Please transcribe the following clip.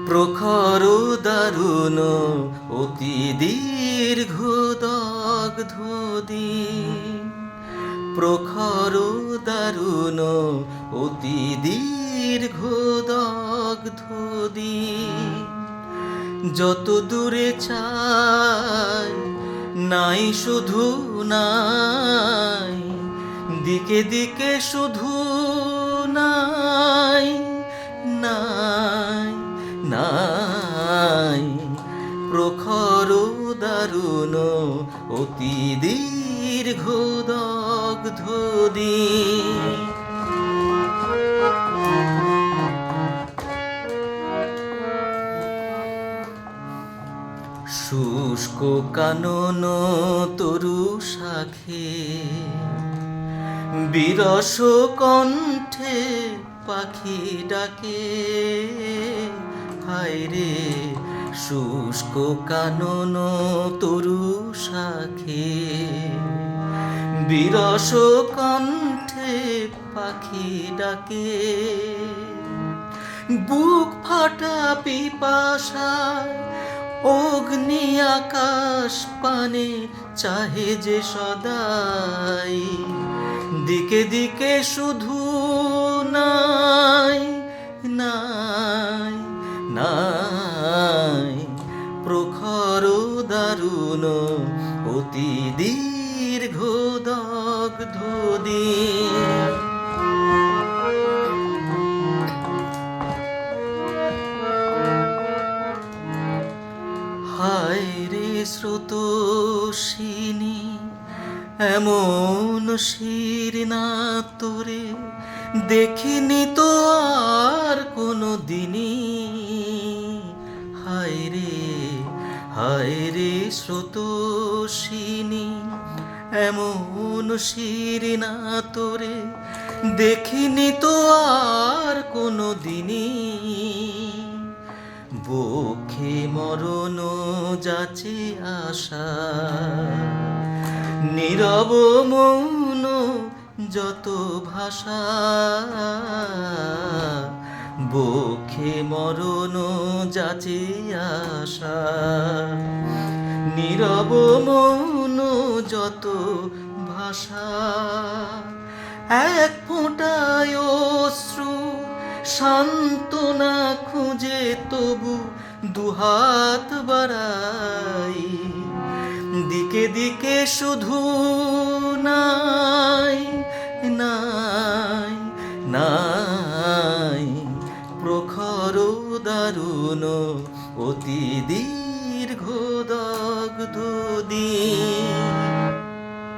প্রখর দারুণ অতি দীর্ঘ দগ্ধ দিন, প্রখর দারুণ অতি দীর্ঘ দগ্ধ দিন। যত দূরে চাই নাই শুধু নাই, দিকে দিকে শুধু নাই নাই নাই। প্রখর দারুণ অতি দীর্ঘ দগ্ধ দিন। শুষ্ক কানন তরু শাখে, বিরস কণ্ঠে পাখি ডাকে। হায় রে শুষ্ক কানন তরু শাখে, বিরস কণ্ঠে পাখি ডাকে। বুক ফাটা পিপাসায় অগ্নি আকাশ পানে চাহে যে সদাই, দিকে দিকে শুধু নাই নাই নাই। প্রখর দারুণ অতি দীর্ঘ দগ্ধ দিন। হায় রে স্রোতস্বিনী এমন শির না তোরে দেখিনি তো আর কোনো দিনই। হায় রে স্রোতস্বিনী এমন শির না তোরে দেখিনি তো আর কোনো দিনই। বক্ষে মরণ যাচে আশা, নীরব মৌন যত ভাষা। বক্ষে মরণ যাচে আশা, নীরব মৌন যত ভাষা। এক ফোঁটায় অশ্রু সান্ত্বনা খুঁজে তবু দুহাত বাড়াই, দিকে দিকে শুধু নাই নাই নাই। প্রখর দারুণ অতি দীর্ঘ দগ্ধ দিন।